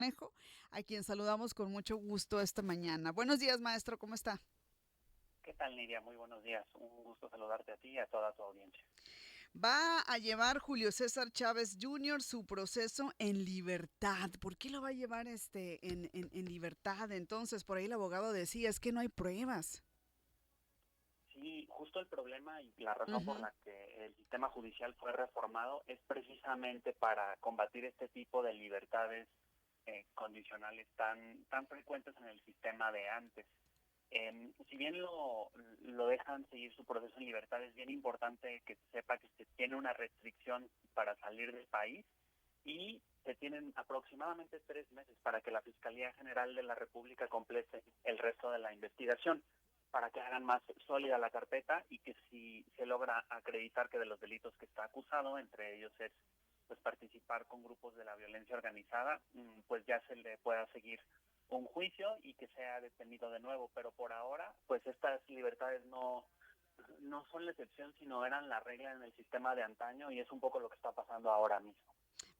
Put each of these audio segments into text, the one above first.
Conejo, a quien saludamos con mucho gusto esta mañana. Buenos días, maestro, ¿cómo está? ¿Qué tal, Nidia? Muy buenos días. Un gusto saludarte a ti y a toda tu audiencia. Va a llevar Julio César Chávez Jr. su proceso en libertad. ¿Por qué lo va a llevar en libertad? Entonces, por ahí el abogado decía, es que no hay pruebas. Sí, justo el problema y la razón por Ujú. la que el sistema judicial fue reformado es precisamente para combatir este tipo de libertades condicionales tan frecuentes en el sistema de antes. Si bien lo dejan seguir su proceso en libertad, es bien importante que se sepa que se tiene una restricción para salir del país y se tienen aproximadamente 3 meses para que la Fiscalía General de la República complete el resto de la investigación, para que hagan más sólida la carpeta y que si se logra acreditar que de los delitos que está acusado, entre ellos es pues participar con grupos de la violencia organizada, pues ya se le pueda seguir un juicio y que sea detenido de nuevo. Pero por ahora, pues estas libertades no son la excepción, sino eran la regla en el sistema de antaño y es un poco lo que está pasando ahora mismo.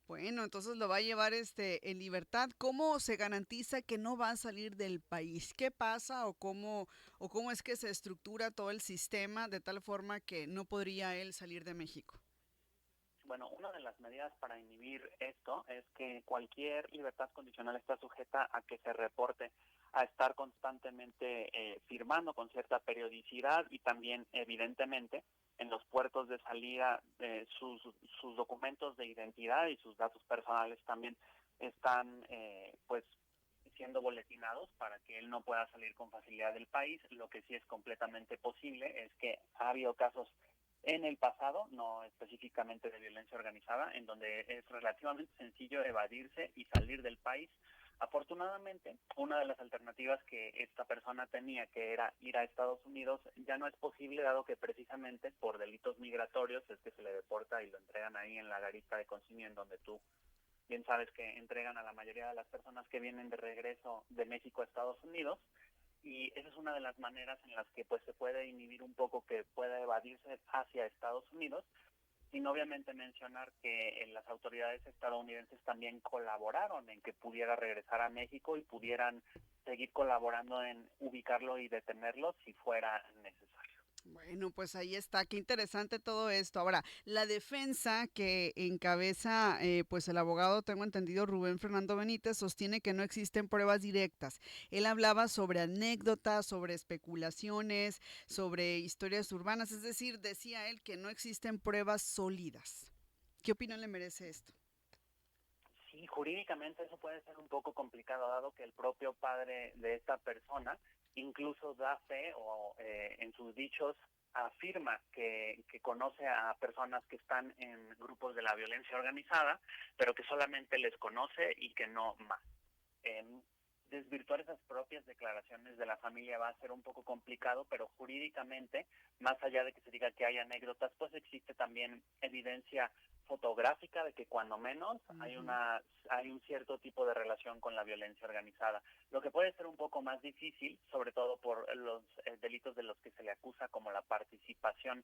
Bueno, entonces lo va a llevar en libertad. ¿Cómo se garantiza que no va a salir del país? ¿Qué pasa o cómo es que se estructura todo el sistema de tal forma que no podría él salir de México? Bueno, una de las medidas para inhibir esto es que cualquier libertad condicional está sujeta a que se reporte, a estar constantemente firmando con cierta periodicidad y también, evidentemente, en los puertos de salida sus documentos de identidad y sus datos personales también están pues siendo boletinados para que él no pueda salir con facilidad del país. Lo que sí es completamente posible es que ha habido casos en el pasado, no específicamente de violencia organizada, en donde es relativamente sencillo evadirse y salir del país. Afortunadamente, una de las alternativas que esta persona tenía, que era ir a Estados Unidos, ya no es posible, dado que precisamente por delitos migratorios es que se le deporta y lo entregan ahí en la garita de consigna, en donde tú bien sabes que entregan a la mayoría de las personas que vienen de regreso de México a Estados Unidos, y esa es una de las maneras en las que pues se puede inhibir un poco que pueda evadirse hacia Estados Unidos, sin obviamente mencionar que las autoridades estadounidenses también colaboraron en que pudiera regresar a México y pudieran seguir colaborando en ubicarlo y detenerlo si fuera necesario. Bueno, pues ahí está, qué interesante todo esto. Ahora, la defensa que encabeza, pues el abogado, tengo entendido, Rubén Fernando Benítez, sostiene que no existen pruebas directas. Él hablaba sobre anécdotas, sobre especulaciones, sobre historias urbanas, es decir, decía él que no existen pruebas sólidas. ¿Qué opinión le merece esto? Sí, jurídicamente eso puede ser un poco complicado, dado que el propio padre de esta persona incluso da fe o en sus dichos afirma que conoce a personas que están en grupos de la violencia organizada, pero que solamente les conoce y que no más. Eh, Desvirtuar esas propias declaraciones de la familia va a ser un poco complicado, pero jurídicamente, más allá de que se diga que hay anécdotas, pues existe también evidencia fotográfica de que cuando menos Ujú. hay un cierto tipo de relación con la violencia organizada. Lo que puede ser un poco más difícil, sobre todo por los delitos de los que se le acusa, como la participación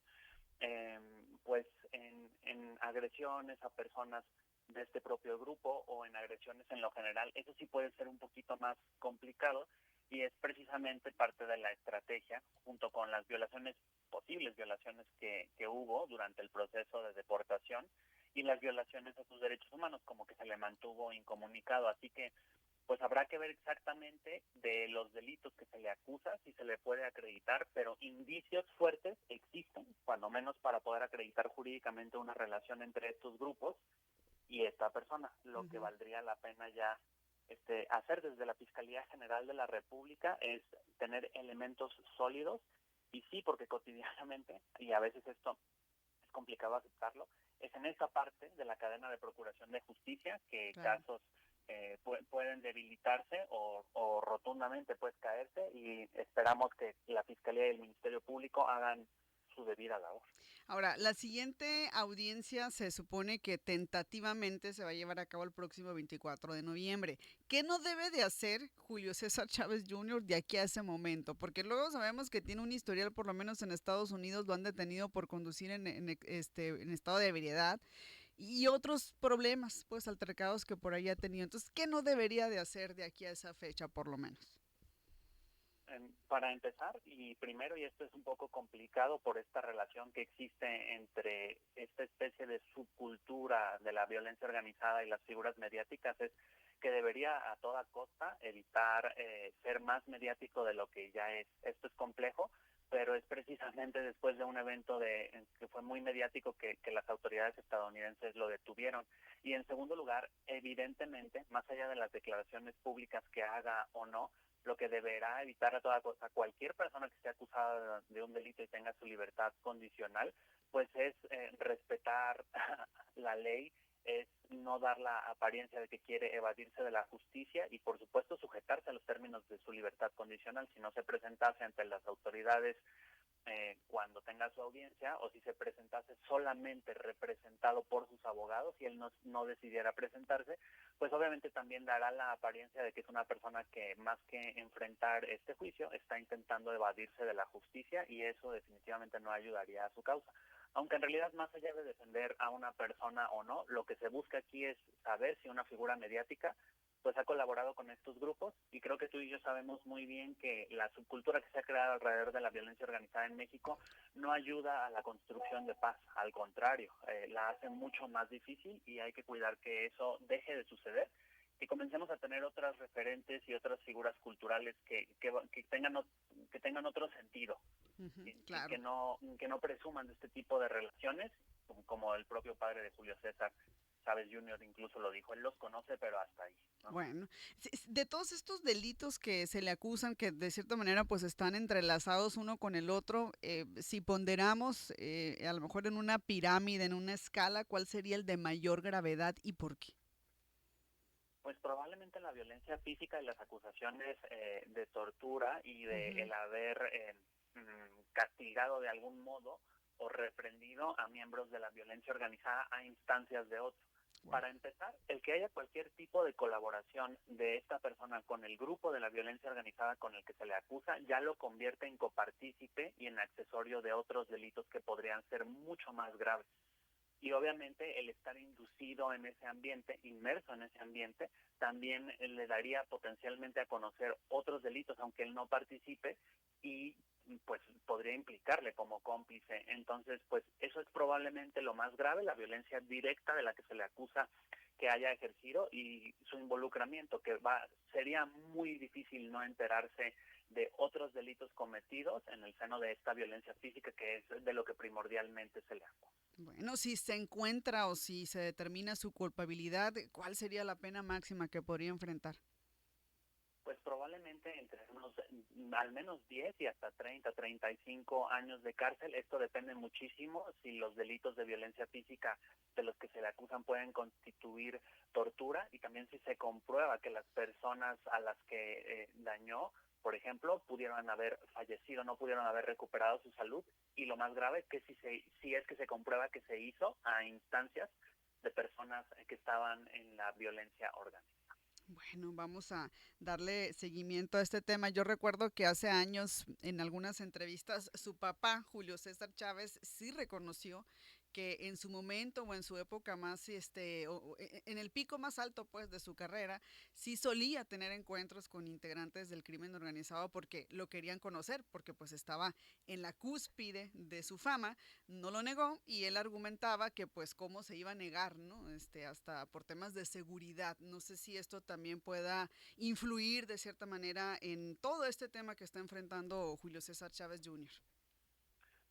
pues en agresiones a personas de este propio grupo o en agresiones en lo general. Eso sí puede ser un poquito más complicado y es precisamente parte de la estrategia, junto con las violaciones, posibles violaciones que hubo durante el proceso de deportación y las violaciones a sus derechos humanos, como que se le mantuvo incomunicado. Así que pues habrá que ver exactamente de los delitos que se le acusa, si se le puede acreditar, pero indicios fuertes existen, cuando menos para poder acreditar jurídicamente una relación entre estos grupos y esta persona, lo que Ujú. valdría la pena ya hacer desde la Fiscalía General de la República es tener elementos sólidos, y sí, porque cotidianamente, y a veces esto es complicado aceptarlo, es en esta parte de la cadena de procuración de justicia que Claro. casos pueden debilitarse o rotundamente pues caerse, y esperamos que la Fiscalía y el Ministerio Público hagan su debida labor. Ahora, la siguiente audiencia se supone que tentativamente se va a llevar a cabo el próximo 24 de noviembre. ¿Qué no debe de hacer Julio César Chávez Jr. de aquí a ese momento? Porque luego sabemos que tiene un historial, por lo menos en Estados Unidos, lo han detenido por conducir en estado de ebriedad y otros problemas, pues altercados que por ahí ha tenido. Entonces, ¿qué no debería de hacer de aquí a esa fecha, por lo menos? Para empezar, y primero, y esto es un poco complicado por esta relación que existe entre esta especie de subcultura de la violencia organizada y las figuras mediáticas, es que debería a toda costa evitar ser más mediático de lo que ya es. Esto es complejo, pero es precisamente después de un evento que fue muy mediático que las autoridades estadounidenses lo detuvieron. Y en segundo lugar, evidentemente, más allá de las declaraciones públicas que haga o no, lo que deberá evitar a toda costa cualquier persona que esté acusada de un delito y tenga su libertad condicional, pues es respetar la ley, es no dar la apariencia de que quiere evadirse de la justicia y por supuesto sujetarse a los términos de su libertad condicional. Si no se presentase ante las autoridades cuando tenga su audiencia, o si se presentase solamente representado por sus abogados y él no decidiera presentarse, pues obviamente también dará la apariencia de que es una persona que más que enfrentar este juicio está intentando evadirse de la justicia, y eso definitivamente no ayudaría a su causa. Aunque en realidad, más allá de defender a una persona o no, lo que se busca aquí es saber si una figura mediática pues ha colaborado con estos grupos, y creo que tú y yo sabemos muy bien que la subcultura que se ha creado alrededor de la violencia organizada en México no ayuda a la construcción de paz, al contrario, la hace mucho más difícil, y hay que cuidar que eso deje de suceder, que comencemos a tener otras referentes y otras figuras culturales que tengan otro sentido, Claro. que no presuman de este tipo de relaciones, como el propio padre de Julio César Chávez Jr. incluso lo dijo. Él los conoce, pero hasta ahí, ¿no? Bueno, de todos estos delitos que se le acusan, que de cierta manera pues están entrelazados uno con el otro, si ponderamos a lo mejor en una pirámide, en una escala, ¿cuál sería el de mayor gravedad y por qué? Pues probablemente la violencia física y las acusaciones de tortura y de Ujú. el haber castigado de algún modo o reprendido a miembros de la violencia organizada a instancias de otros. Wow. Para empezar, el que haya cualquier tipo de colaboración de esta persona con el grupo de la violencia organizada con el que se le acusa ya lo convierte en copartícipe y en accesorio de otros delitos que podrían ser mucho más graves. Y obviamente el estar inducido en ese ambiente, inmerso en ese ambiente, también le daría potencialmente a conocer otros delitos, aunque él no participe, y pues podría implicarle como cómplice. Entonces, pues eso es probablemente lo más grave, la violencia directa de la que se le acusa que haya ejercido, y su involucramiento, que sería muy difícil no enterarse de otros delitos cometidos en el seno de esta violencia física, que es de lo que primordialmente se le acusa. Bueno, si se encuentra o si se determina su culpabilidad, ¿cuál sería la pena máxima que podría enfrentar? Pues probablemente entre al menos 10 y hasta 35 años de cárcel. Esto depende muchísimo si los delitos de violencia física de los que se le acusan pueden constituir tortura, y también si se comprueba que las personas a las que dañó, por ejemplo, pudieron haber fallecido, no pudieron haber recuperado su salud, y lo más grave que si es que se comprueba que se hizo a instancias de personas que estaban en la violencia orgánica. Bueno, vamos a darle seguimiento a este tema. Yo recuerdo que hace años en algunas entrevistas su papá, Julio César Chávez, sí reconoció que en su momento o en su época más, en el pico más alto pues de su carrera, sí solía tener encuentros con integrantes del crimen organizado porque lo querían conocer, porque pues estaba en la cúspide de su fama, no lo negó y él argumentaba que pues cómo se iba a negar, ¿no? Hasta por temas de seguridad. No sé si esto también pueda influir de cierta manera en todo este tema que está enfrentando Julio César Chávez Jr.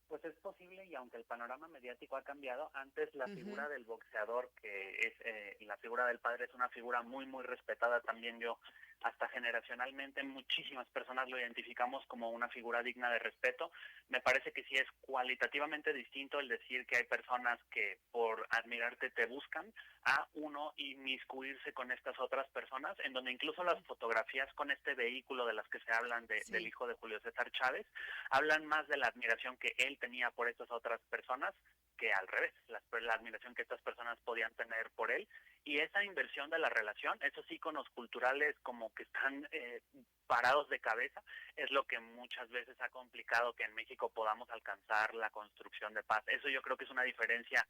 Pues es posible, y aunque el panorama mediático ha cambiado, antes la Ujú. figura del boxeador, que es la figura del padre, es una figura muy, muy respetada también. Yo, hasta generacionalmente, muchísimas personas lo identificamos como una figura digna de respeto. Me parece que sí es cualitativamente distinto el decir que hay personas que por admirarte te buscan, a uno inmiscuirse con estas otras personas, en donde incluso las fotografías con este vehículo de las que se hablan del Sí. hijo de Julio César Chávez, hablan más de la admiración que él tenía por estas otras personas que al revés, la admiración que estas personas podían tener por él. Y esa inversión de la relación, esos íconos culturales como que están parados de cabeza, es lo que muchas veces ha complicado que en México podamos alcanzar la construcción de paz. Eso yo creo que es una diferencia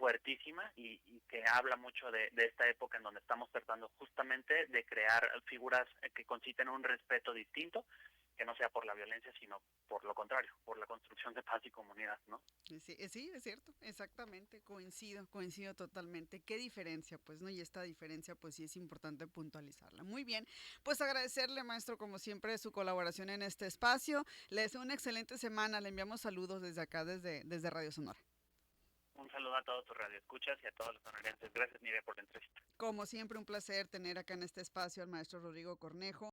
fuertísima y que habla mucho de esta época en donde estamos tratando justamente de crear figuras que conciten un respeto distinto, que no sea por la violencia, sino por lo contrario, por la construcción de paz y comunidad, ¿no? Sí, sí, es cierto, exactamente, coincido totalmente. ¿Qué diferencia? Pues no, y esta diferencia pues sí es importante puntualizarla. Muy bien, pues agradecerle, maestro, como siempre, su colaboración en este espacio. Le deseo una excelente semana, le enviamos saludos desde acá, desde Radio Sonora. Un saludo a todos tus radioescuchas y a todos los sonorenses. Gracias, Mire, por la entrevista. Como siempre, un placer tener acá en este espacio al maestro Rodrigo Cornejo.